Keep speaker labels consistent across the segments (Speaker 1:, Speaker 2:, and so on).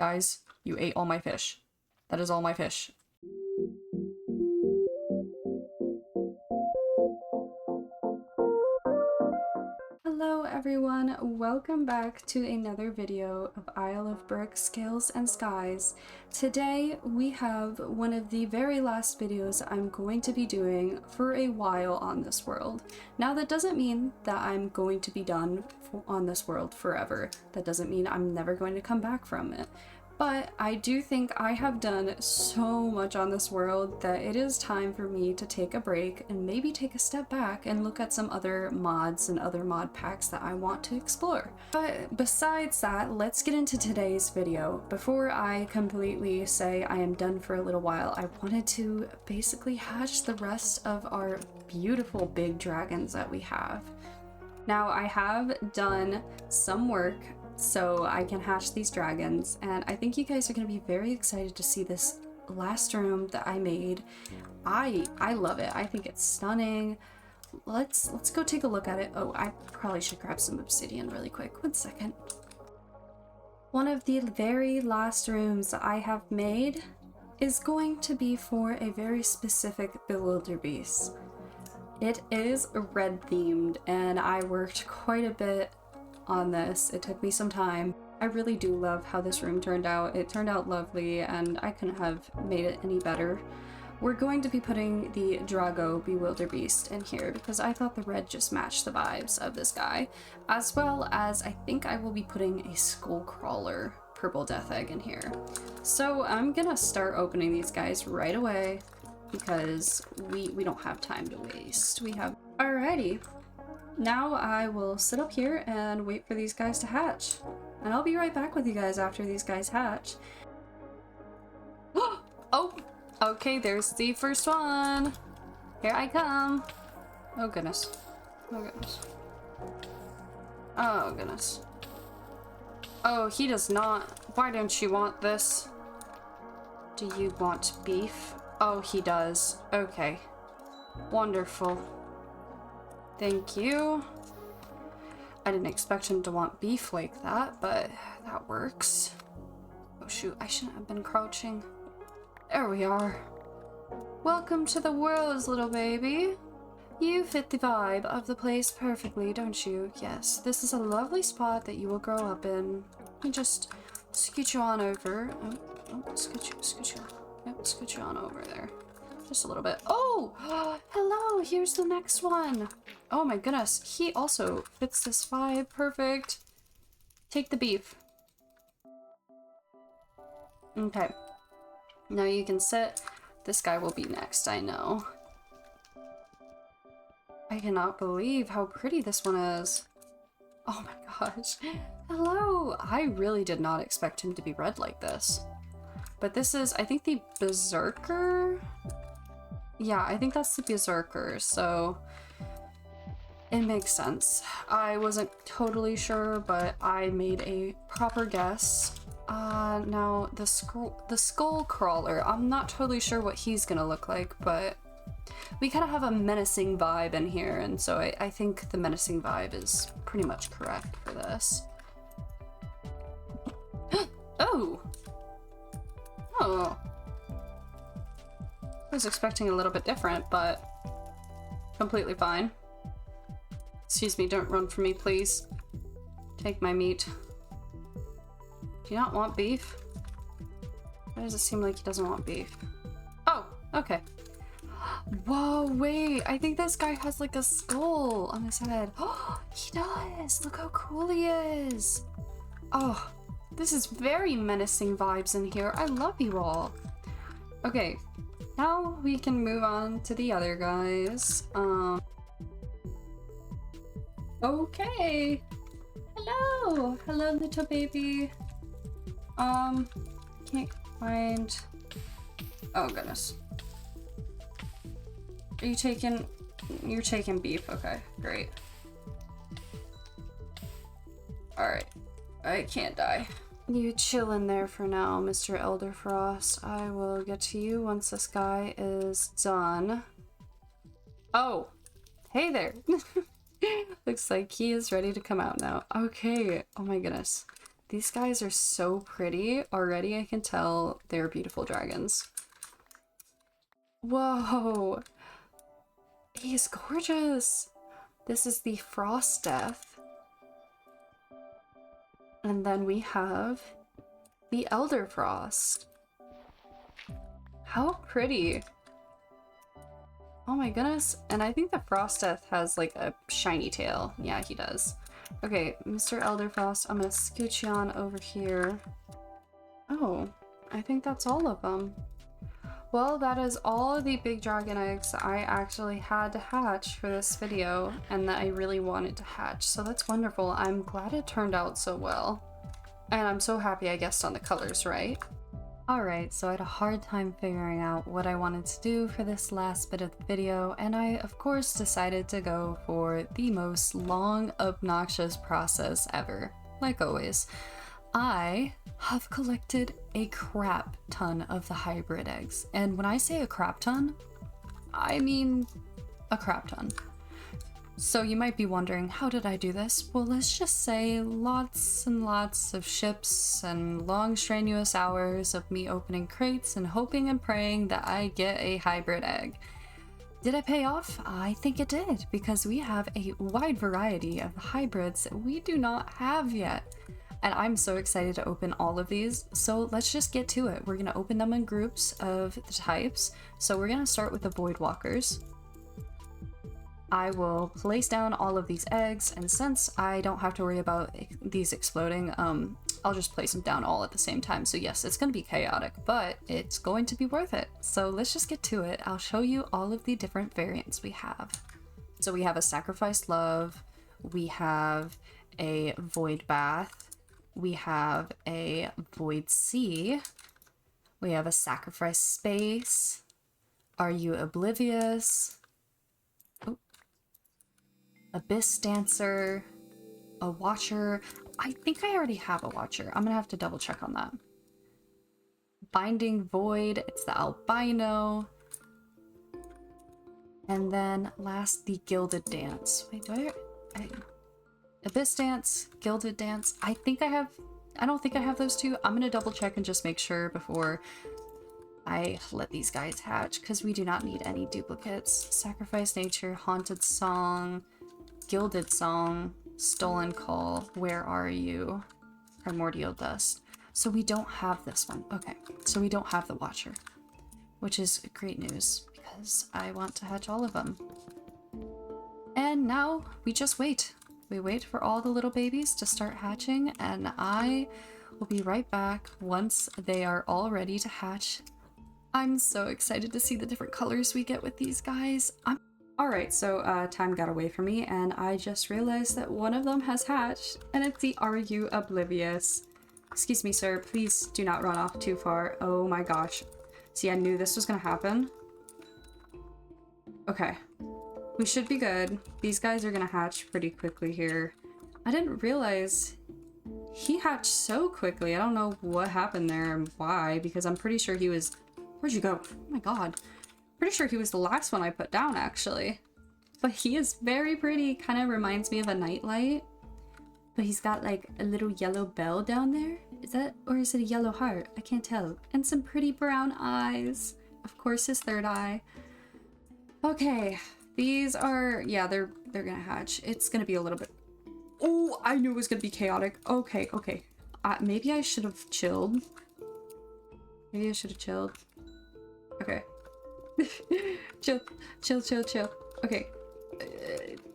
Speaker 1: Guys, you ate all my fish. That is all my fish. Hello everyone, welcome back to another video of Isle of Brick Scales and Skies. Today we have one of the very last videos I'm going to be doing for a while on this world. Now that doesn't mean that I'm going to be done on this world forever. That doesn't mean I'm never going to come back from it. But I do think I have done so much on this world that it is time for me to take a break and maybe take a step back and look at some other mods and other mod packs that I want to explore. But besides that, let's get into today's video. Before I completely say I am done for a little while, I wanted to basically hatch the rest of our beautiful big dragons that we have. Now I have done some work so I can hatch these dragons, and I think you guys are going to be very excited to see this last room that I made. I love it. I think it's stunning. Let's go take a look at it. Oh, I probably should grab some obsidian really quick. 1 second. One of the very last rooms I have made is going to be for a very specific bewilderbeast. It is red themed, and I worked quite a bit on this. It took me some time. I really do love how this room turned out. It turned out lovely, and I couldn't have made it any better. We're going to be putting the Drago Bewilderbeast in here because I thought the red just matched the vibes of this guy, as well as I think I will be putting a Skullcrawler Purple Death Egg in here. So I'm gonna start opening these guys right away because we don't have time to waste. Alrighty. Now I will sit up here and wait for these guys to hatch. And I'll be right back with you guys after these guys hatch. Oh, okay, there's the first one. Here I come. Oh goodness. Oh goodness. Oh goodness. Oh, he does not. Why don't you want this? Do you want beef? Oh, he does. Okay. Wonderful. Thank you. I didn't expect him to want beef like that, but that works. Oh shoot, I shouldn't have been crouching. There we are. Welcome to the world, little baby. You fit the vibe of the place perfectly, don't you? Yes, this is a lovely spot that you will grow up in. Let me just scoot you on over. Scoot you on over there. Just a little bit. Oh, hello, here's the next one. Oh my goodness, he also fits this vibe perfect. Take the beef. Okay, now you can sit. This guy will be next, I know. I cannot believe how pretty this one is. Oh my gosh. Hello. I really did not expect him to be red like this. But this is, I think, the Berserker? Yeah, I think that's the Berserker, so it makes sense. I wasn't totally sure, but I made a proper guess. Now the Skullcrawler, I'm not totally sure what he's gonna look like, but we kind of have a menacing vibe in here, and so I think the menacing vibe is pretty much correct for this. Oh! Oh! I was expecting a little bit different, but completely fine. Excuse me, don't run from me, please. Take my meat. Do you not want beef? Why does it seem like he doesn't want beef? Oh, okay. Whoa, wait, I think this guy has like a skull on his head. Oh, he does! Look how cool he is! Oh, this is very menacing vibes in here. I love you all. Okay. Now we can move on to the other guys. Okay. Hello! Hello, little baby. Can't find... Oh, goodness. Are you taking... You're taking beef. Okay, great. Alright. I can't die. You chill in there for now, Mr. Elderfrost. I will get to you once this guy is done. Oh! Hey there! Looks like he is ready to come out now. Okay. Oh my goodness. These guys are so pretty. Already I can tell they're beautiful dragons. Whoa! He's gorgeous! This is the Frost Death. And then we have the Elder Frost. How pretty! Oh my goodness. And I think the Frost Death has like a shiny tail. Yeah, he does. Okay, Mr. Elderfrost, I'm gonna scooch you on over here. Oh, I think that's all of them. Well, that is all of the big dragon eggs I actually had to hatch for this video and that I really wanted to hatch. So that's wonderful. I'm glad it turned out so well. And I'm so happy I guessed on the colors right. Alright, so I had a hard time figuring out what I wanted to do for this last bit of the video, and I of course decided to go for the most long, obnoxious process ever. Like always. I have collected a crap ton of the hybrid eggs, and when I say a crap ton, I mean a crap ton. So you might be wondering, how did I do this? Well, let's just say lots and lots of ships and long strenuous hours of me opening crates and hoping and praying that I get a hybrid egg. Did it pay off? I think it did, because we have a wide variety of hybrids that we do not have yet. And I'm so excited to open all of these, so let's just get to it. We're gonna open them in groups of the types. So we're gonna start with the Voidwalkers. I will place down all of these eggs, and since I don't have to worry about these exploding, I'll just place them down all at the same time. So yes, it's going to be chaotic, but it's going to be worth it. So let's just get to it. I'll show you all of the different variants we have. So we have a Sacrificed Love, we have a Void Bath, we have a Void Sea, we have a Sacrificed Space, Are You Oblivious, Abyss Dancer, a Watcher. I think I already have a Watcher. I'm gonna have to double check on that. Binding Void, it's the Albino. And then last, the Gilded Dance. Wait, Abyss Dance, Gilded Dance. I don't think I have those two. I'm gonna double check and just make sure before I let these guys hatch, because we do not need any duplicates. Sacrifice Nature, Haunted Song, Gilded Song, Stolen Call, Where Are You, Primordial Dust. So we don't have this one. Okay, so we don't have the Watcher, which is great news because I want to hatch all of them. And now we just wait. We wait for all the little babies to start hatching, and I will be right back once they are all ready to hatch. I'm so excited to see the different colors we get with these guys. Alright, so time got away from me, and I just realized that one of them has hatched, and it's the Are You Oblivious. Excuse me, sir, please do not run off too far. Oh my gosh. See, I knew this was gonna happen. Okay. We should be good. These guys are gonna hatch pretty quickly here. I didn't realize he hatched so quickly. I don't know what happened there and why, because I'm pretty sure he was... Where'd you go? Oh my god. Pretty sure he was the last one I put down, actually. But he is very pretty. Kind of reminds me of a nightlight. But he's got like a little yellow bell down there. Is that, or is it a yellow heart? I can't tell. And some pretty brown eyes. Of course, his third eye. Okay, these are, yeah, they're gonna hatch. It's gonna be a little bit. Oh, I knew it was gonna be chaotic. Okay, okay. Maybe I should have chilled. Maybe I should have chilled. Okay. Chill, chill, chill, chill. Okay.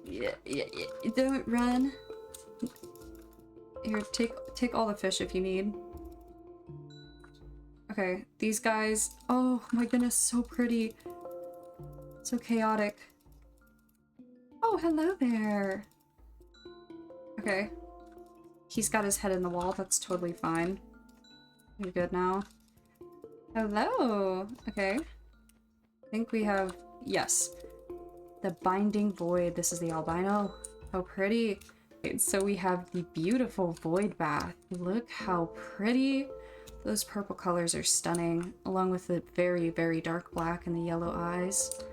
Speaker 1: Yeah. Don't run. Here, take all the fish if you need. Okay, these guys. Oh my goodness, so pretty. So chaotic. Oh, hello there. Okay. He's got his head in the wall. That's totally fine. You're good now. Hello. Okay. I think we have, yes, the Binding Void. This is the albino. How pretty. Okay, so we have the beautiful Void Bath. Look how pretty. Those purple colors are stunning, along with the very, very dark black and the yellow eyes.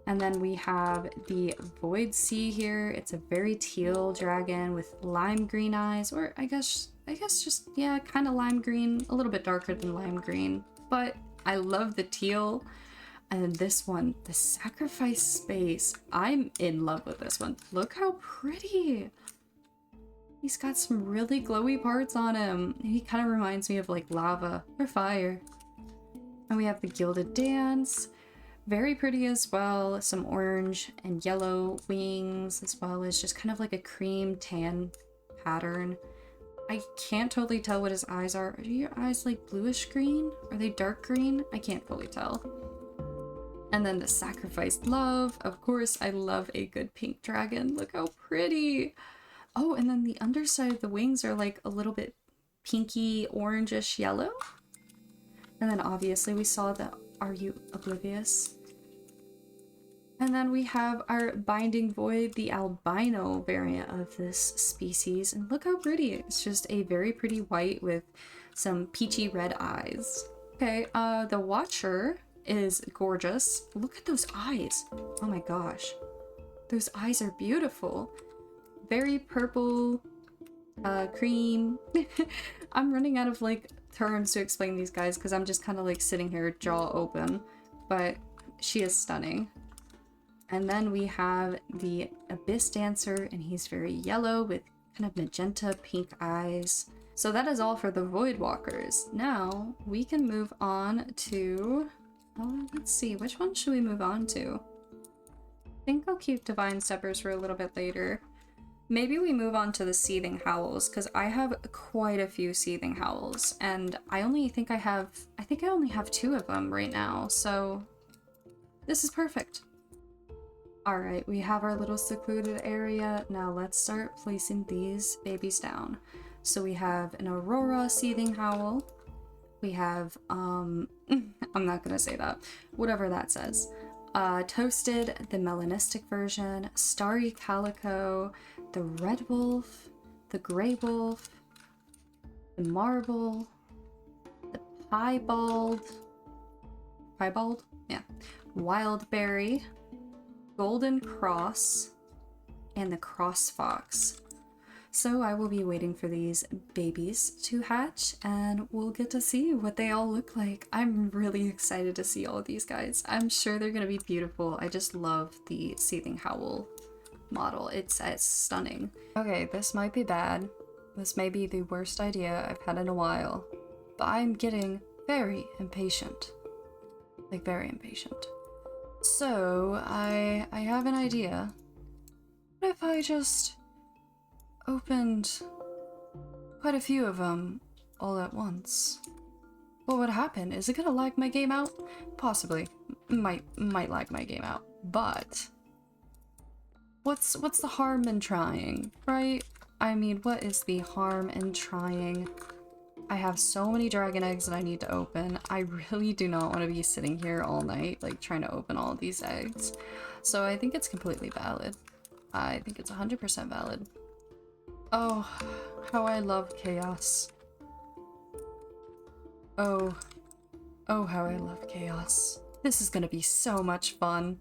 Speaker 1: And then we have the Void Sea here. It's a very teal dragon with lime green eyes, or I guess I guess just, yeah, kind of lime green, a little bit darker than lime green, but I love the teal. And then this one, the Sacrifice Space. I'm in love with this one. Look how pretty. He's got some really glowy parts on him. He kind of reminds me of like lava or fire. And we have the Gilded Dance. Very pretty as well. Some orange and yellow wings, as well as just kind of like a cream tan pattern. I can't totally tell what his eyes are. Are your eyes like bluish green? Are they dark green? I can't fully tell. And then the Sacrificed Love. Of course, I love a good pink dragon. Look how pretty. Oh, and then the underside of the wings are like a little bit pinky, orangish yellow. And then obviously we saw the Are You Oblivious? And then we have our Binding Void, the albino variant of this species. And look how pretty. It's just a very pretty white with some peachy red eyes. Okay, the Watcher is gorgeous. Look at those eyes. Oh my gosh. Those eyes are beautiful. Very purple, cream. I'm running out of like terms to explain these guys because I'm just kind of like sitting here jaw open, but she is stunning. And then we have the Abyss Dancer, and he's very yellow with kind of magenta pink eyes. So that is all for the Void Walkers. Now we can move on to, let's see, which one should we move on to? I think I'll keep Divine Steppers for a little bit later. Maybe we move on to the Seething Howls, because I have quite a few Seething Howls, and I think I only have 2 of them right now, so this is perfect. Alright, we have our little secluded area. Now let's start placing these babies down. So we have an Aurora Seething Howl. We have, I'm not gonna say that. Whatever that says. Toasted, the melanistic version, Starry Calico, the Red Wolf, the Grey Wolf, the Marble, the Piebald? Yeah. Wildberry, Golden Cross, and the Cross Fox. So I will be waiting for these babies to hatch, and we'll get to see what they all look like. I'm really excited to see all of these guys. I'm sure they're gonna be beautiful. I just love the Seething Howl model. It's stunning. Okay, this might be bad. This may be the worst idea I've had in a while, but I'm getting very impatient. Like, very impatient. So, I have an idea. What if I just opened quite a few of them all at once? What would happen? Is it gonna lag my game out? Possibly. Might lag my game out. But what's the harm in trying, right? I mean, what is the harm in trying? I have so many dragon eggs that I need to open. I really do not want to be sitting here all night, like, trying to open all of these eggs. So I think it's completely valid. I think it's 100% valid. Oh, how I love chaos. Oh, how I love chaos. This is gonna be so much fun.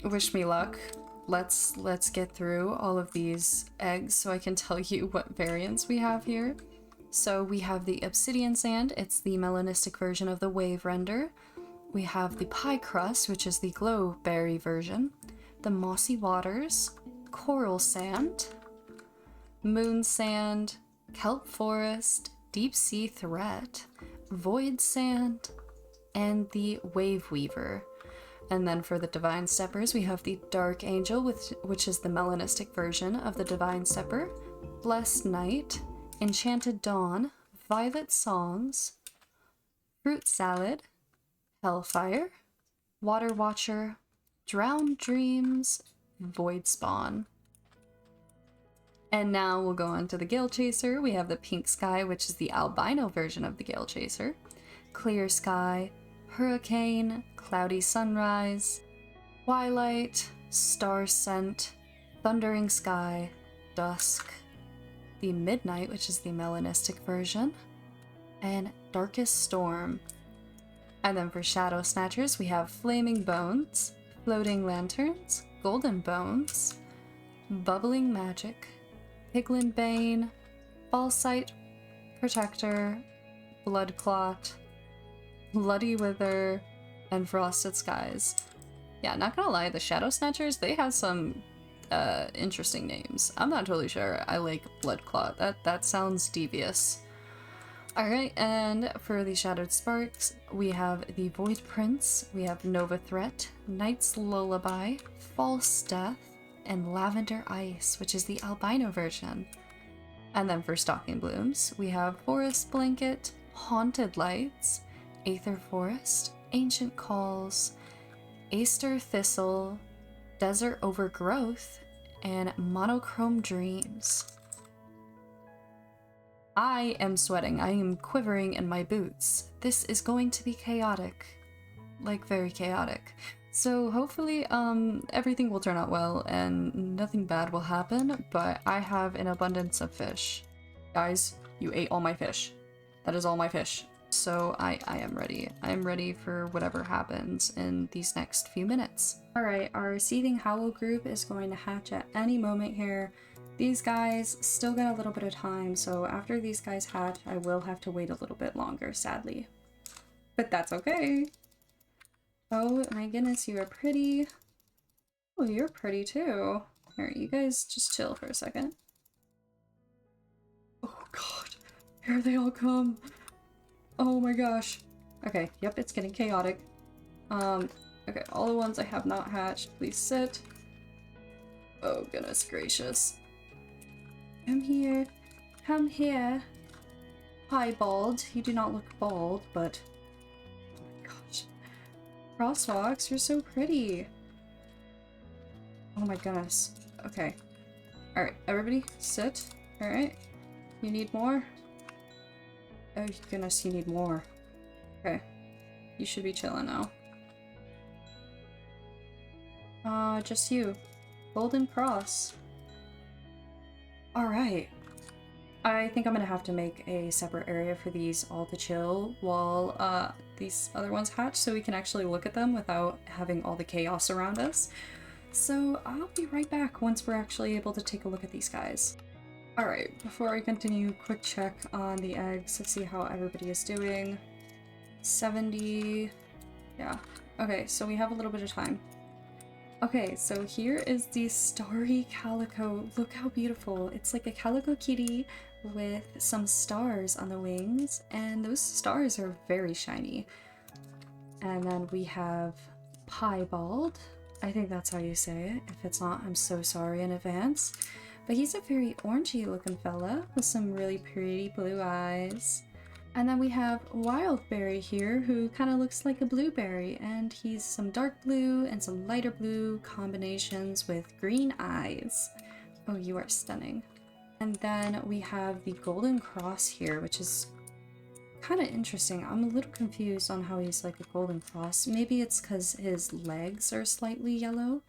Speaker 1: Wish me luck. Let's get through all of these eggs so I can tell you what variants we have here. So we have the Obsidian Sand. It's the melanistic version of the Wave Render. We have the Pie Crust, which is the Glow Berry version. The Mossy Waters, Coral Sand, Moon Sand, Kelp Forest, Deep Sea Threat, Void Sand, and the Wave Weaver. And then for the Divine Steppers, we have the Dark Angel, which is the melanistic version of the Divine Stepper, Blessed Night, Enchanted Dawn, Violet Songs, Fruit Salad, Hellfire, Water Watcher, Drowned Dreams, Void Spawn. And now we'll go on to the Gale Chaser. We have the Pink Sky, which is the albino version of the Gale Chaser, Clear Sky, Hurricane, Cloudy Sunrise, Twilight, Star Scent, Thundering Sky, Dusk, the Midnight, which is the melanistic version, and Darkest Storm. And then for Shadow Snatchers, we have Flaming Bones, Floating Lanterns, Golden Bones, Bubbling Magic, Piglin Bane, Ballsight, Protector, Blood Clot, Bloody Wither, and Frosted Skies. Yeah, not gonna lie, the Shadow Snatchers, they have some interesting names. I'm not totally sure I like Blood Clot. That sounds devious. Alright, and for the Shadowed Sparks, we have the Void Prince, we have Nova Threat, Knight's Lullaby, False Death, and Lavender Ice, which is the albino version. And then for Stalking Blooms, we have Forest Blanket, Haunted Lights, Aether Forest, Ancient Calls, Aster Thistle, Desert Overgrowth, and Monochrome Dreams. I am sweating. I am quivering in my boots. This is going to be chaotic. Like, very chaotic. So hopefully, everything will turn out well and nothing bad will happen, but I have an abundance of fish. Guys, you ate all my fish. That is all my fish. So I am ready. I am ready for whatever happens in these next few minutes. Alright, our Seething Howl group is going to hatch at any moment here. These guys still got a little bit of time, so after these guys hatch, I will have to wait a little bit longer, sadly. But that's okay. Oh my goodness, you are pretty. Oh, you're pretty too. Alright, you guys just chill for a second. Oh god, here they all come. Oh my gosh. Okay, yep, it's getting chaotic. Okay, all the ones I have not hatched, please sit. Oh goodness gracious. Come here. Come here. Hi, bald. You do not look bald, but... oh my gosh. Crosswalks, you're so pretty. Oh my goodness. Okay. Alright, everybody, sit. Alright. You need more? Oh goodness, you need more. Okay. You should be chilling now. Just you. Golden Cross. Alright. I think I'm gonna have to make a separate area for these all to chill while these other ones hatch so we can actually look at them without having all the chaos around us. So I'll be right back once we're actually able to take a look at these guys. Alright, before I continue, quick check on the eggs to see how everybody is doing. 70... yeah. Okay, so we have a little bit of time. Okay, so here is the Starry Calico. Look how beautiful. It's like a calico kitty with some stars on the wings, and those stars are very shiny. And then we have Piebald. I think that's how you say it. If it's not, I'm so sorry in advance. But he's a very orangey looking fella with some really pretty blue eyes. And then we have Wildberry here, who kind of looks like a blueberry, and he's some dark blue and some lighter blue combinations with green eyes. Oh, you are stunning. And then we have the Golden Cross here, which is kind of interesting. I'm a little confused on how he's like a Golden Cross. Maybe it's because his legs are slightly yellow,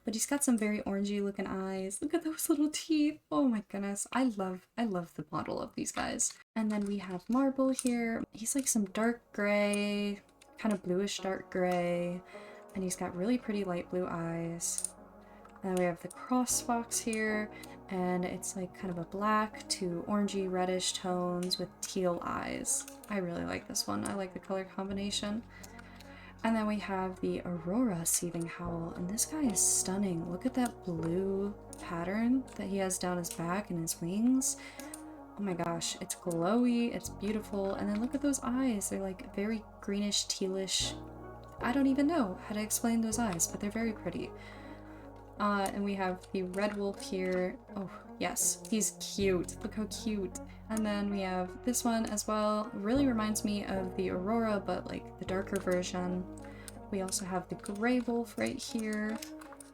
Speaker 1: but he's got some very orangey looking eyes. Look at those little teeth. Oh my goodness. I love the model of these guys. And then we have Marble here. He's like some dark gray, kind of bluish dark gray, and he's got really pretty light blue eyes. And then we have the Cross Fox here, and it's like kind of a black to orangey reddish tones with teal eyes. I really like this one. I like the color combination. And then we have the Aurora Seething Howl, and this guy is stunning. Look at that blue pattern that he has down his back and his wings. Oh my gosh, it's glowy, it's beautiful, and then look at those eyes. They're like very greenish, tealish. I don't even know how to explain those eyes, but they're very pretty. And we have the Red Wolf here. Oh, yes, he's cute. Look how cute. And then we have this one as well. It really reminds me of the Aurora, but like the darker version. We also have the Gray Wolf right here,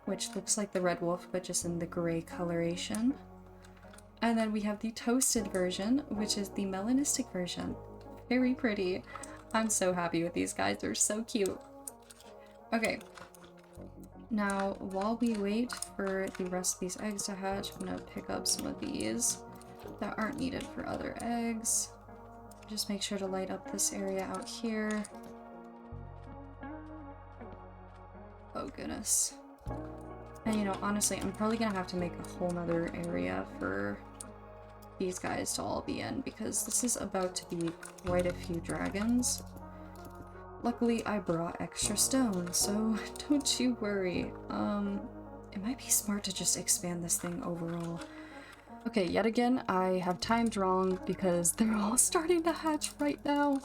Speaker 1: which looks like the Red Wolf, but just in the gray coloration. And then we have the Toasted version, which is the melanistic version. Very pretty. I'm so happy with these guys. They're so cute. Okay. Now, while we wait for the rest of these eggs to hatch, I'm gonna pick up some of these that aren't needed for other eggs. Just make sure to light up this area out here. Oh goodness. And you know, honestly, I'm probably gonna have to make a whole nother area for these guys to all be in because this is about to be quite a few dragons. Luckily, I brought extra stone, so don't you worry. It might be smart to just expand this thing overall. Okay, yet again, I have timed wrong because they're all starting to hatch right now.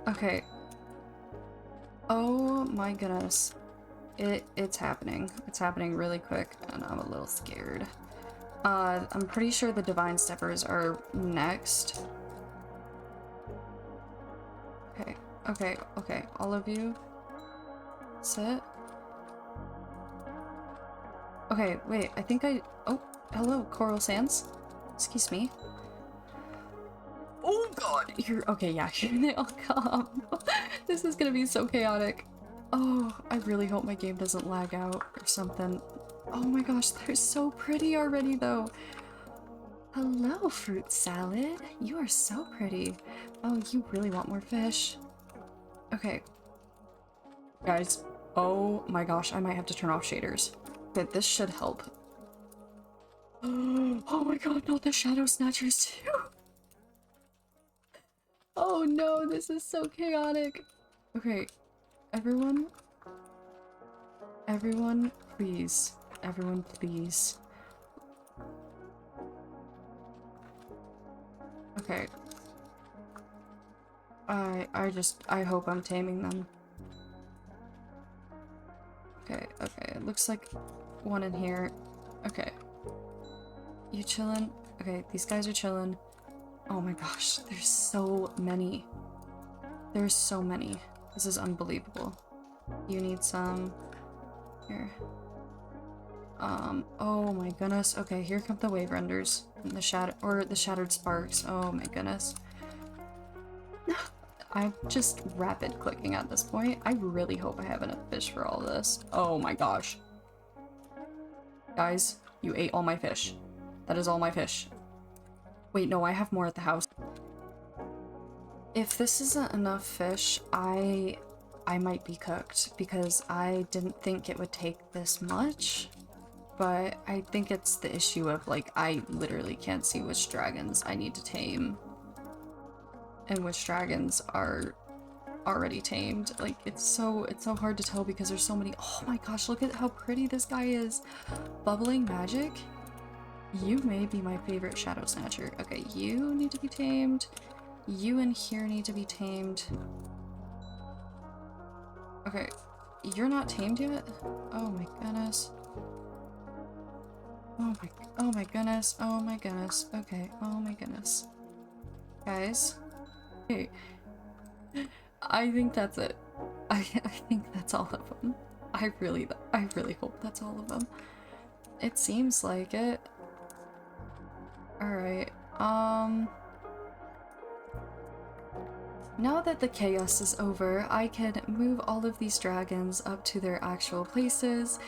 Speaker 1: Okay. Oh my goodness. It's happening. It's happening really quick, and I'm a little scared. I'm pretty sure the Divine Steppers are next. Okay, okay, okay. All of you. Sit. Okay, wait, I think oh, hello, Coral Sands. Excuse me. Oh god! Here, okay, yeah, here they all come. This is gonna be so chaotic. Oh, I really hope my game doesn't lag out or something. Oh my gosh, they're so pretty already though. Hello, fruit salad. You are so pretty. Oh, you really want more fish. Okay. Guys, oh my gosh, I might have to turn off shaders. Okay, this should help. Oh my god, not the shadow snatchers too. Oh no, this is so chaotic. Okay, everyone, please. Everyone, please. Okay. I hope I'm taming them. Okay, okay, it looks like one in here. Okay. You chillin'? Okay, these guys are chillin'. Oh my gosh, there's so many. There's so many. This is unbelievable. You need some. Here. Oh my goodness. Okay, here come the wave renders. And the shattered sparks. Oh my goodness. I'm just rapid clicking at this point. I really hope I have enough fish for all this. Oh my gosh. Guys, you ate all my fish. That is all my fish. Wait, no, I have more at the house. If this isn't enough fish, I might be cooked because I didn't think it would take this much. But I think it's the issue of, like, I literally can't see which dragons I need to tame. And which dragons are already tamed. Like, it's so hard to tell because there's so many. Oh my gosh, look at how pretty this guy is. Bubbling Magic? You may be my favorite Shadow Snatcher. Okay, you need to be tamed. You in here need to be tamed. Okay, you're not tamed yet? Oh my goodness. Oh my goodness. Oh my goodness. Okay, oh my goodness. Guys. Okay. I think that's it. I think that's all of them. I really hope that's all of them. It seems like it. Alright, now that the chaos is over, I can move all of these dragons up to their actual places,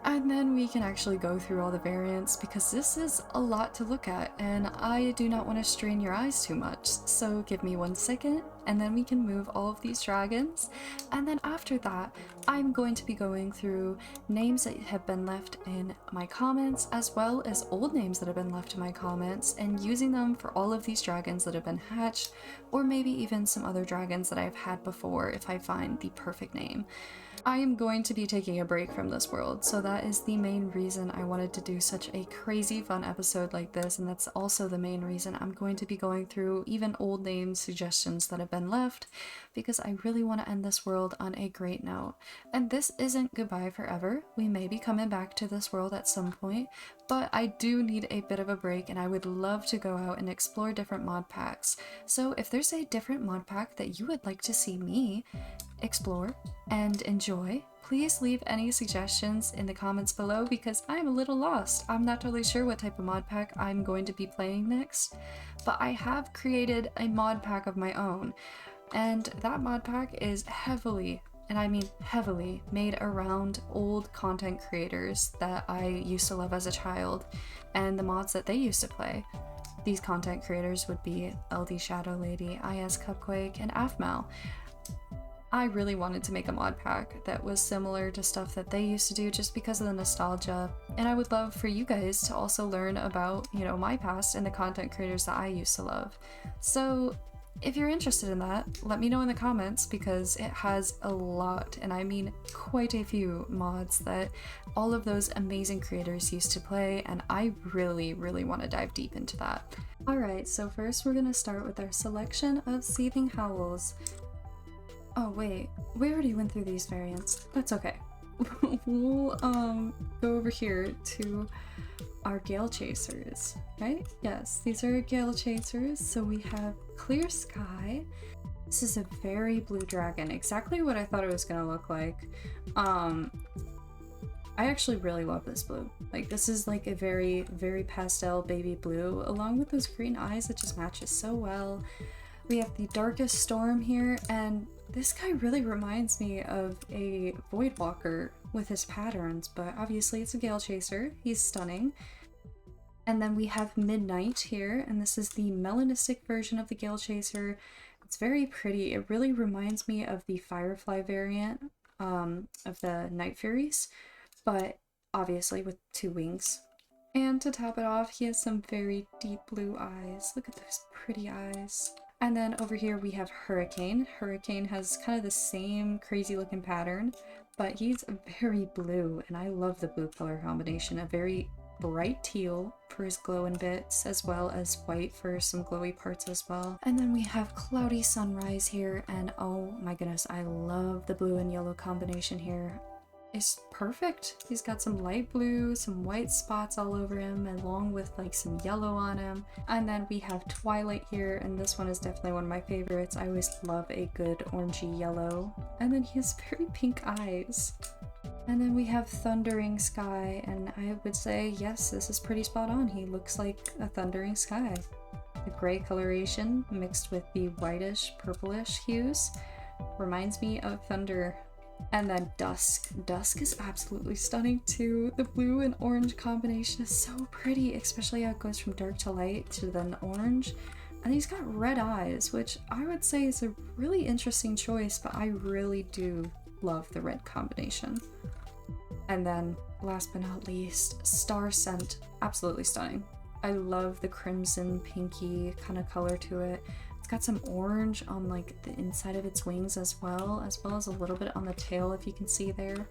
Speaker 1: and then we can actually go through all the variants because this is a lot to look at and I do not want to strain your eyes too much. So give me 1 second and then we can move all of these dragons, and then after that I'm going to be going through names that have been left in my comments as well as old names that have been left in my comments and using them for all of these dragons that have been hatched, or maybe even some other dragons that I've had before if I find the perfect name. I am going to be taking a break from this world, so that is the main reason I wanted to do such a crazy fun episode like this, and that's also the main reason I'm going to be going through even old name suggestions that have been left, because I really want to end this world on a great note. And this isn't goodbye forever. We may be coming back to this world at some point, but I do need a bit of a break and I would love to go out and explore different mod packs. So if there's a different mod pack that you would like to see me explore and enjoy, please leave any suggestions in the comments below because I'm a little lost. I'm not totally sure what type of mod pack I'm going to be playing next, but I have created a mod pack of my own, and that mod pack is heavily, and I mean heavily, made around old content creators that I used to love as a child and the mods that they used to play. These content creators would be LD Shadow Lady, IS Cupquake, and Afmal. I really wanted to make a mod pack that was similar to stuff that they used to do just because of the nostalgia. And I would love for you guys to also learn about, you know, my past and the content creators that I used to love. So if you're interested in that, let me know in the comments because it has a lot, and I mean quite a few mods that all of those amazing creators used to play, and I really, really want to dive deep into that. Alright, so first we're going to start with our selection of Seething Howls. Oh wait, we already went through these variants. That's okay. We'll go over here to our Gale Chasers, right? Yes, these are Gale Chasers. So we have Clear Sky. This is a very blue dragon, exactly what I thought it was gonna look like. I actually really love this blue. Like, this is like a very, very pastel baby blue, along with those green eyes. It just matches so well. We have the Darkest Storm here, and this guy really reminds me of a Voidwalker with his patterns, but obviously it's a Gale Chaser. He's stunning. And then we have Midnight here, and this is the melanistic version of the Gale Chaser. It's very pretty. It really reminds me of the Firefly variant of the Night Furies, but obviously with 2 wings. And to top it off, he has some very deep blue eyes. Look at those pretty eyes. And then over here we have Hurricane. Hurricane has kind of the same crazy looking pattern, but he's very blue, and I love the blue color combination. A very bright teal for his glowing bits, as well as white for some glowy parts as well. And then we have Cloudy Sunrise here, and oh my goodness, I love the blue and yellow combination here. It's perfect. He's got some light blue, some white spots all over him, along with like some yellow on him. And then we have Twilight here, and this one is definitely one of my favorites. I always love a good orangey yellow. And then he has very pink eyes. And then we have Thundering Sky, and I would say, yes, this is pretty spot on. He looks like a thundering sky. The gray coloration mixed with the whitish, purplish hues reminds me of thunder. And then Dusk. Dusk is absolutely stunning too. The blue and orange combination is so pretty, especially how it goes from dark to light to then orange. And he's got red eyes, which I would say is a really interesting choice, but I really do love the red combination. And then last but not least, Star Scent. Absolutely stunning. I love the crimson pinky kind of color to it. Got some orange on like the inside of its wings as well as a little bit on the tail, if you can see there.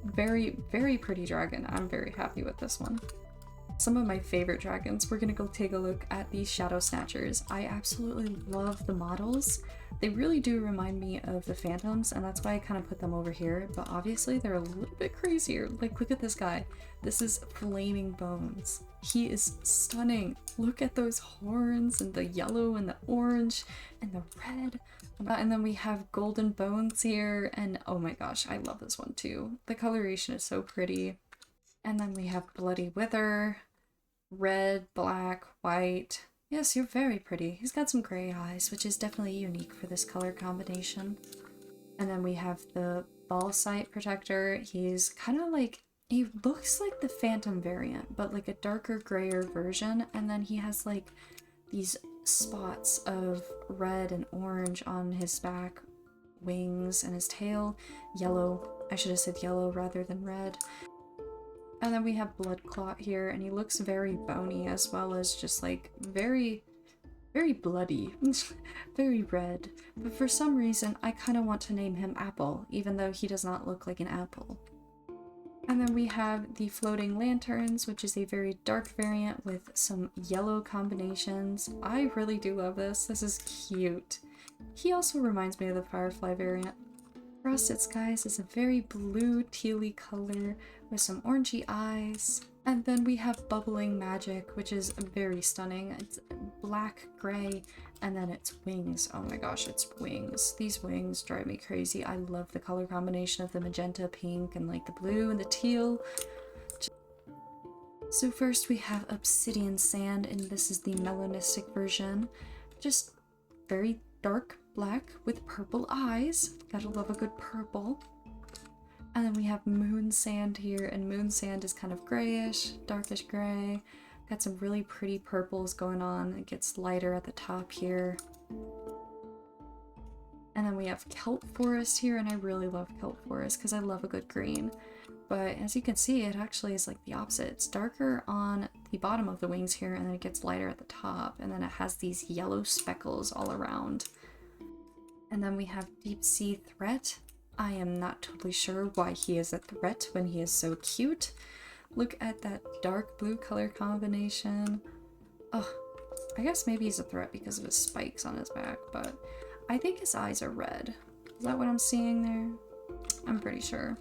Speaker 1: Very, very pretty dragon. I'm very happy with this one. Some of my favorite dragons, we're gonna go take a look at the Shadow Snatchers. I absolutely love the models. They really do remind me of the Phantoms, and that's why I kind of put them over here, but obviously they're a little bit crazier. Like, look at this guy. This is Flaming Bones. He is stunning. Look at those horns and the yellow and the orange and the red. And then we have Golden Bones here, and oh my gosh, I love this one too. The coloration is so pretty. And then we have Bloody Wither, red, black, white. Yes, you're very pretty. He's got some gray eyes, which is definitely unique for this color combination. And then we have the Ball Sight Protector. He's kind of like, he looks like the Phantom variant, but like a darker, grayer version. And then he has like these spots of red and orange on his back, wings, and his tail. Yellow. I should have said yellow rather than red. And then we have Blood Clot here, and he looks very bony as well as just like very, very bloody, very red. But for some reason, I kind of want to name him Apple, even though he does not look like an apple. And then we have the Floating Lanterns, which is a very dark variant with some yellow combinations. I really do love this. This is cute. He also reminds me of the Firefly variant. Frosted Skies is a very blue tealy color with some orangey eyes. And then we have Bubbling Magic, which is very stunning. It's black, gray, and then it's wings. Oh my gosh, it's wings. These wings drive me crazy. I love the color combination of the magenta, pink, and like the blue and the teal. So first we have Obsidian Sand, and this is the melanistic version. Just very dark black with purple eyes. Gotta love a good purple. And then we have Moon Sand here, and Moon Sand is kind of grayish, darkish gray. Got some really pretty purples going on. It gets lighter at the top here. And then we have Kelp Forest here, and I really love Kelp Forest because I love a good green. But as you can see, it actually is like the opposite. It's darker on the bottom of the wings here, and then it gets lighter at the top, and then it has these yellow speckles all around. And then we have Deep Sea Threat. I am not totally sure why he is a threat when he is so cute. Look at that dark blue color combination. Oh, I guess maybe he's a threat because of his spikes on his back, but I think his eyes are red. Is that what I'm seeing there? I'm pretty sure.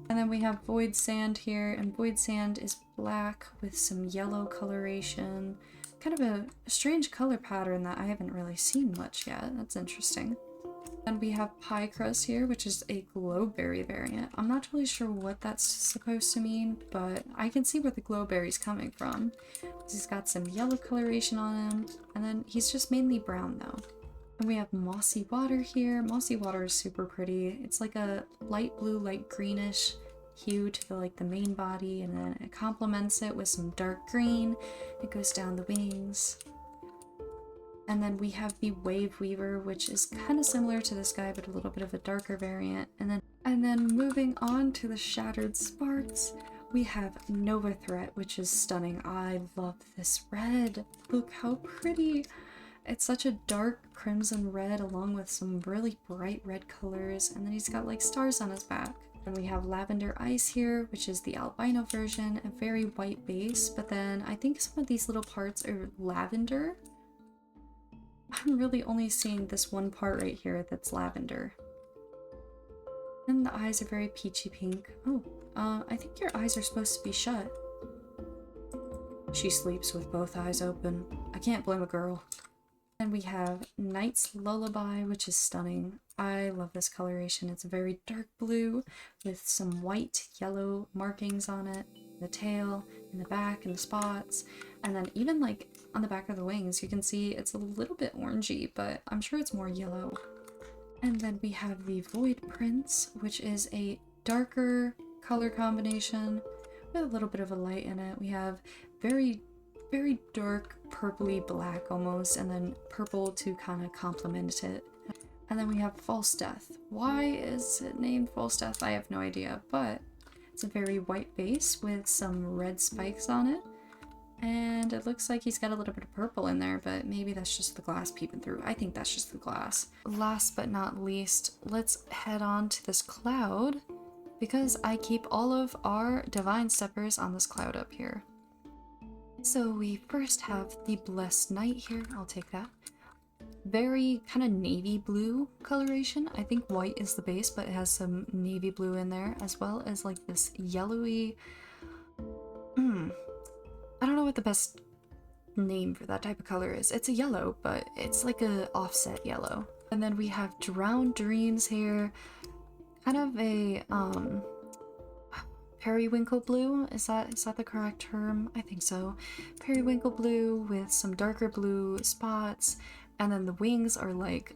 Speaker 1: And then we have Void Sand here, and Void Sand is black with some yellow coloration. Kind of a strange color pattern that I haven't really seen much yet. That's interesting. And we have Pie Crust here, which is a Glowberry variant. I'm not really sure what that's supposed to mean, but I can see where the Glowberry's coming from. He's got some yellow coloration on him, and then he's just mainly brown though. And we have Mossy Water here. Mossy Water is super pretty. It's like a light blue, light greenish hue to the main body, and then it complements it with some dark green. It goes down the wings. And then we have the Wave Weaver, which is kind of similar to this guy, but a little bit of a darker variant. And then moving on to the Shattered Sparks, we have Nova Threat, which is stunning. I love this red. Look how pretty. It's such a dark crimson red along with some really bright red colors, and then he's got like stars on his back. And we have Lavender Ice here, which is the albino version, a very white base, but then I think some of these little parts are lavender. I'm really only seeing this one part right here that's lavender. And the eyes are very peachy pink. Oh, I think your eyes are supposed to be shut. She sleeps with both eyes open. I can't blame a girl. And we have Night's Lullaby, which is stunning. I love this coloration. It's very dark blue with some white, yellow markings on it. The tail, in the back, and the spots. And then even like on the back of the wings, you can see it's a little bit orangey, but I'm sure it's more yellow. And then we have the Void Prince, which is a darker color combination with a little bit of a light in it. We have very dark purpley black almost, and then purple to kind of complement it. And then we have False Death. Why is it named False Death? I have no idea, but it's a very white base with some red spikes on it. And it looks like he's got a little bit of purple in there, but maybe that's just the glass peeping through. I think that's just the glass. Last but not least, let's head on to this cloud, because I keep all of our Divine Steppers on this cloud up here. So we first have the Blessed Knight here. I'll take that. Very kind of navy blue coloration. I think white is the base, but it has some navy blue in there, as well as like this yellowy... I don't know what the best name for that type of color is. It's a yellow, but it's like a offset yellow. And then we have Drowned Dreams here. Kind of a periwinkle blue. Is that the correct term? I think so. Periwinkle blue with some darker blue spots, and then the wings are like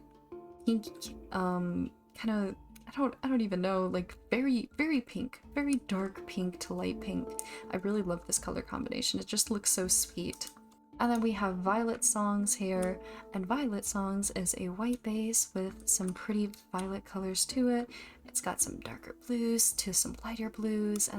Speaker 1: pink, kind of, I don't even know, like very pink, very dark pink to light pink. I really love this color combination. It just looks so sweet. And then we have Violet Songs here, and Violet Songs is a white base with some pretty violet colors to it. It's got some darker blues to some lighter blues.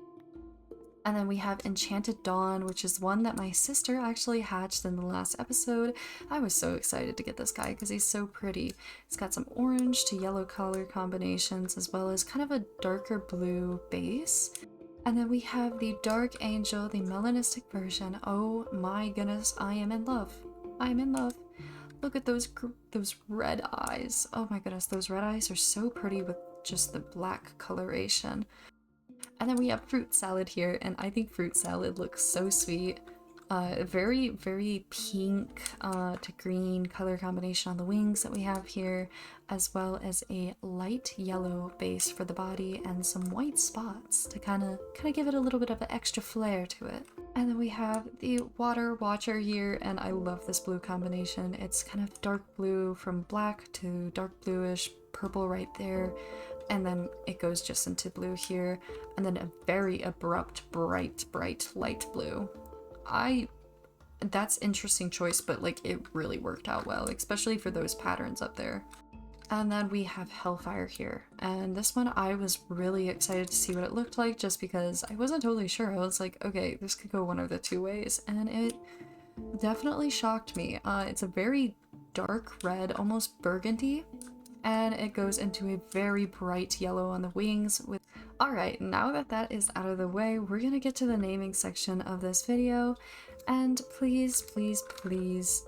Speaker 1: And then we have Enchanted Dawn, which is one that my sister actually hatched in the last episode. I was so excited to get this guy because he's so pretty. It's got some orange to yellow color combinations, as well as kind of a darker blue base. And then we have the Dark Angel, the melanistic version. Oh my goodness, I am in love. I'm in love. Look at those red eyes. Oh my goodness, those red eyes are so pretty with just the black coloration. And then we have Fruit Salad here, and I think Fruit Salad looks so sweet. Very pink to green color combination on the wings that we have here, as well as a light yellow base for the body and some white spots to kind of give it a little bit of an extra flair to it. And then we have the Water Watcher here, and I love this blue combination. It's kind of dark blue from black to dark bluish purple right there, and then it goes just into blue here, and then a very abrupt bright light blue. That's interesting choice, but like it really worked out well, especially for those patterns up there. And then we have Hellfire here. And this one I was really excited to see what it looked like just because I wasn't totally sure. I was like, okay, this could go one of the two ways. And it definitely shocked me. It's a very dark red, almost burgundy. And it goes into a very bright yellow on the wings with... Alright, now that that is out of the way, we're gonna get to the naming section of this video. And please, please, please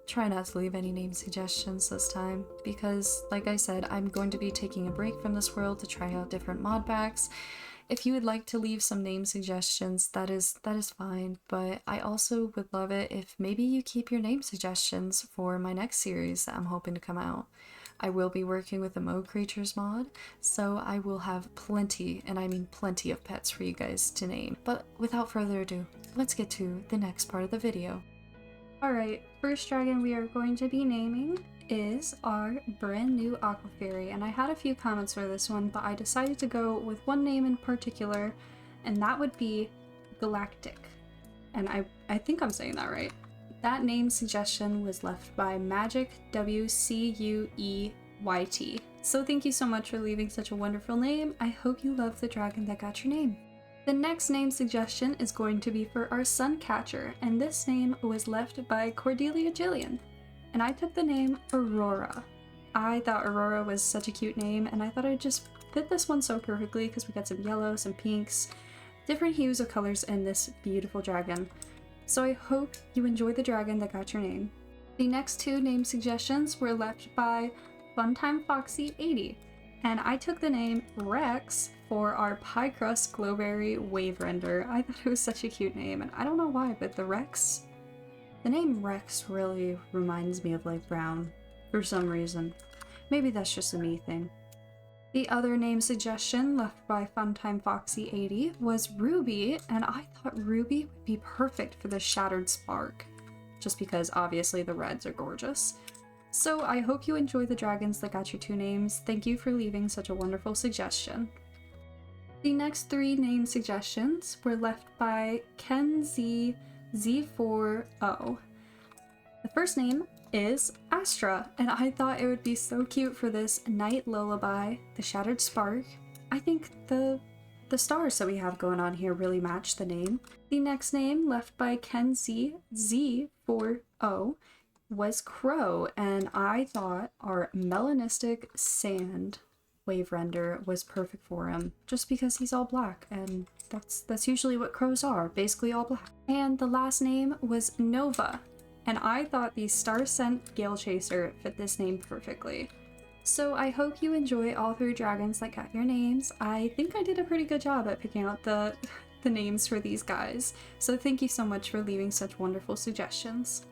Speaker 1: try not to leave any name suggestions this time, because like I said, I'm going to be taking a break from this world to try out different mod packs. If you would like to leave some name suggestions, that is fine, but I also would love it if maybe you keep your name suggestions for my next series that I'm hoping to come out. I will be working with the Mo Creatures mod, so I will have plenty, and I mean plenty of pets for you guys to name. But without further ado, let's get to the next part of the video. Alright, first dragon we are going to be naming is our brand new Aqua Fairy, and I had a few comments for this one, but I decided to go with one name in particular, and that would be Galactic. And I think I'm saying that right. That name suggestion was left by Magic WCUEYT. So thank you so much for leaving such a wonderful name. I hope you love the dragon that got your name. The next name suggestion is going to be for our Suncatcher, and this name was left by Cordelia Jillian. And I took the name Aurora. I thought Aurora was such a cute name, and I thought I'd just fit this one so perfectly because we got some yellow, some pinks, different hues of colors in this beautiful dragon. So I hope you enjoy the dragon that got your name. The next two name suggestions were left by Funtime Foxy 80, and I took the name Rex for our Pie Crust Glowberry Wave Render. I thought it was such a cute name, and I don't know why, but the name Rex really reminds me of like Brown for some reason. Maybe that's just a me thing. The other name suggestion left by Funtime Foxy 80 was Ruby, and I thought Ruby would be perfect for the Shattered Spark, just because obviously the reds are gorgeous. So I hope you enjoy the dragons that got your two names. Thank you for leaving such a wonderful suggestion. The next three name suggestions were left by Ken Z4O. The first name is Astra, and I thought it would be so cute for this Night Lullaby, the Shattered Spark. I think the stars that we have going on here really match the name. The next name left by Ken Z4O was Crow, and I thought our Melanistic Sand Wave Render was perfect for him, just because he's all black, and that's usually what crows are, basically all black. And the last name was Nova, and I thought the Star Scent Gale Chaser fit this name perfectly. So I hope you enjoy all three dragons that got your names. I think I did a pretty good job at picking out the names for these guys, so thank you so much for leaving such wonderful suggestions.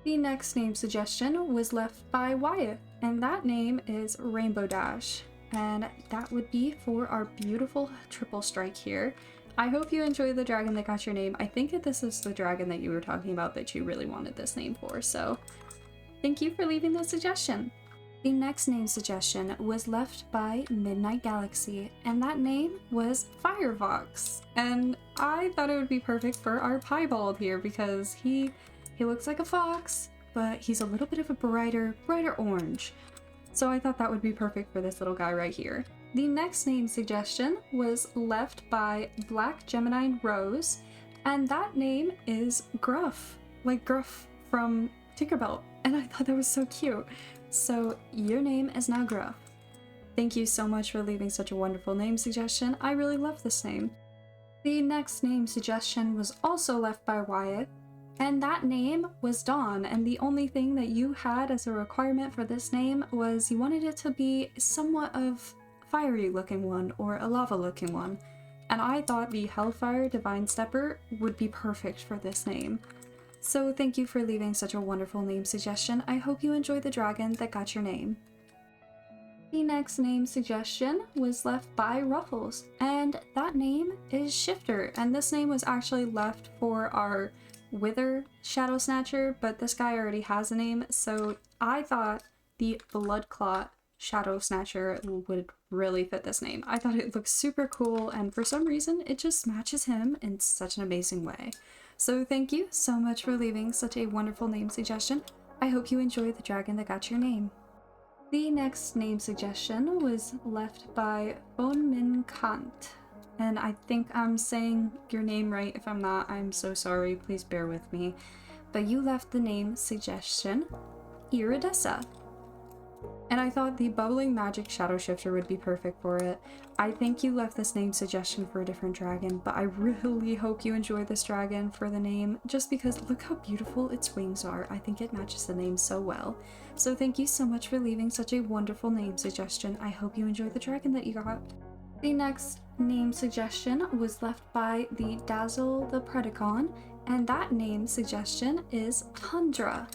Speaker 1: The next name suggestion was left by Wyatt, and that name is Rainbow Dash, and that would be for our beautiful triple strike here. I hope you enjoy the dragon that got your name. I think that this is the dragon that you were talking about that you really wanted this name for, so thank you for leaving the suggestion. The next name suggestion was left by Midnight Galaxy, and that name was Firevox. And I thought it would be perfect for our Piebald here because he looks like a fox, but he's a little bit of a brighter orange. So I thought that would be perfect for this little guy right here. The next name suggestion was left by Black Gemini Rose, and that name is Gruff, like Gruff from Tinkerbell, and I thought that was so cute. So your name is now Gruff. Thank you so much for leaving such a wonderful name suggestion. I really love this name. The next name suggestion was also left by Wyatt, and that name was Dawn, and the only thing that you had as a requirement for this name was you wanted it to be somewhat of a fiery looking one or a lava looking one, and I thought the Hellfire Divine Stepper would be perfect for this name. So thank you for leaving such a wonderful name suggestion. I hope you enjoy the dragon that got your name. The next name suggestion was left by Ruffles, and that name is Shifter, and this name was actually left for our Wither Shadow Snatcher, but this guy already has a name, so I thought the Bloodclot Shadow Snatcher would really fit this name. I thought it looked super cool, and for some reason it just matches him in such an amazing way. So thank you so much for leaving such a wonderful name suggestion. I hope you enjoy the dragon that got your name. The next name suggestion was left by Bon Min Kant. And I think I'm saying your name right. If I'm not, I'm so sorry. Please bear with me. But you left the name suggestion Iridessa. And I thought the Bubbling Magic Shadow Shifter would be perfect for it. I think you left this name suggestion for a different dragon, but I really hope you enjoy this dragon for the name, just because look how beautiful its wings are. I think it matches the name so well. So thank you so much for leaving such a wonderful name suggestion. I hope you enjoy the dragon that you got. The next name suggestion was left by the Dazzle the Predacon, and that name suggestion is Tundra.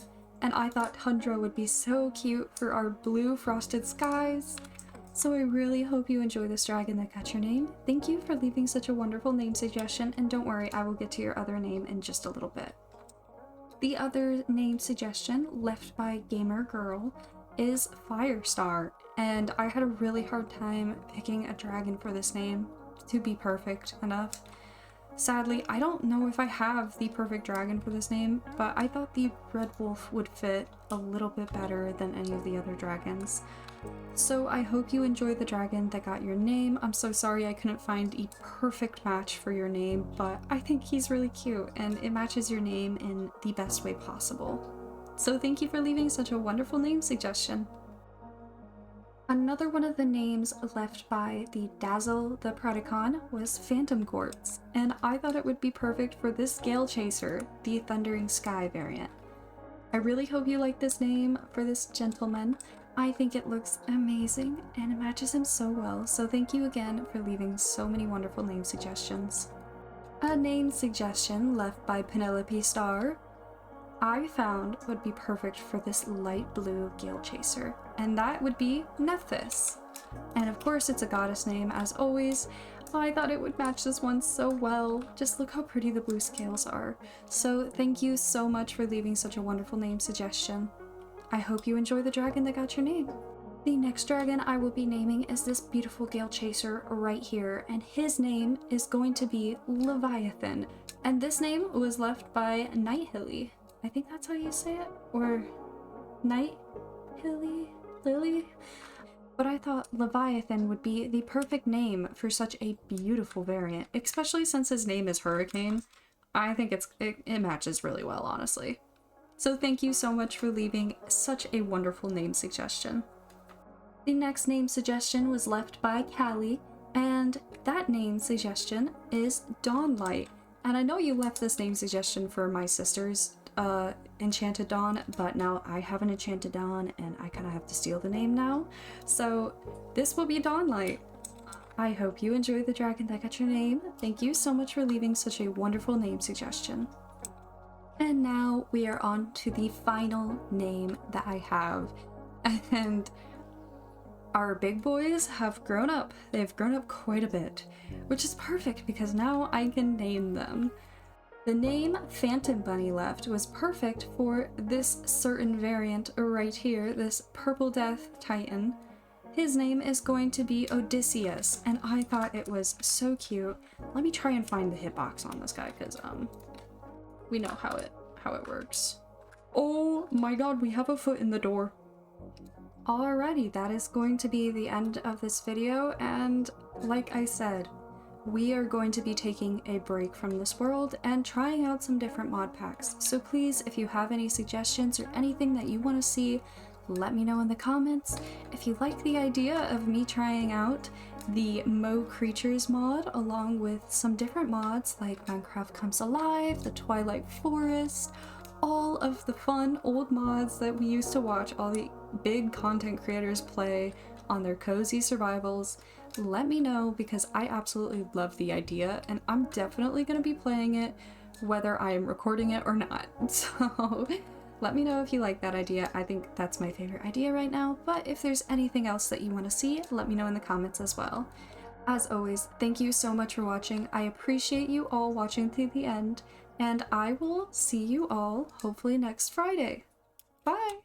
Speaker 1: And I thought Tundra would be so cute for our blue frosted skies. So I really hope you enjoy this dragon that got your name. Thank you for leaving such a wonderful name suggestion, and don't worry, I will get to your other name in just a little bit. The other name suggestion left by Gamer Girl is Firestar, and I had a really hard time picking a dragon for this name to be perfect enough. Sadly, I don't know if I have the perfect dragon for this name, but I thought the Red Wolf would fit a little bit better than any of the other dragons. So I hope you enjoy the dragon that got your name. I'm so sorry I couldn't find a perfect match for your name, but I think he's really cute and it matches your name in the best way possible. So thank you for leaving such a wonderful name suggestion. Another one of the names left by the Dazzle the Predacon was Phantom Quartz, and I thought it would be perfect for this Gale Chaser, the Thundering Sky variant. I really hope you like this name for this gentleman. I think it looks amazing and it matches him so well, so thank you again for leaving so many wonderful name suggestions. A name suggestion left by Penelope Star I found would be perfect for this light blue Gale Chaser, and that would be Nephthys. And of course it's a goddess name as always. I thought it would match this one so well. Just look how pretty the blue scales are. So thank you so much for leaving such a wonderful name suggestion. I hope you enjoy the dragon that got your name. The next dragon I will be naming is this beautiful Gale Chaser right here, and his name is going to be Leviathan. And this name was left by Nighthilly. I think that's how you say it, or Nighthilly, Lily? But I thought Leviathan would be the perfect name for such a beautiful variant, especially since his name is Hurricane. I think it matches really well, honestly. So thank you so much for leaving such a wonderful name suggestion. The next name suggestion was left by Callie, and that name suggestion is Dawnlight. And I know you left this name suggestion for my sister's Enchanted Dawn, but now I have an Enchanted Dawn and I kind of have to steal the name now. So this will be Dawnlight. I hope you enjoy the dragon that got your name. Thank you so much for leaving such a wonderful name suggestion. And now we are on to the final name that I have. And our big boys have grown up. They've grown up quite a bit, which is perfect because now I can name them. The name Phantom Bunny left was perfect for this certain variant right here, this Purple Death Titan. His name is going to be Odysseus, and I thought it was so cute. Let me try and find the hitbox on this guy, because we know how it works. Oh my god, we have a foot in the door. Alrighty, that is going to be the end of this video, and like I said, we are going to be taking a break from this world and trying out some different mod packs. So please, if you have any suggestions or anything that you want to see, let me know in the comments. If you like the idea of me trying out the Mo Creatures mod along with some different mods like Minecraft Comes Alive, the Twilight Forest, all of the fun old mods that we used to watch all the big content creators play on their cozy survivals, let me know because I absolutely love the idea and I'm definitely going to be playing it whether I am recording it or not. So let me know if you like that idea. I think that's my favorite idea right now, but if there's anything else that you want to see, let me know in the comments as well. As always, thank you so much for watching. I appreciate you all watching to the end, and I will see you all hopefully next Friday. Bye!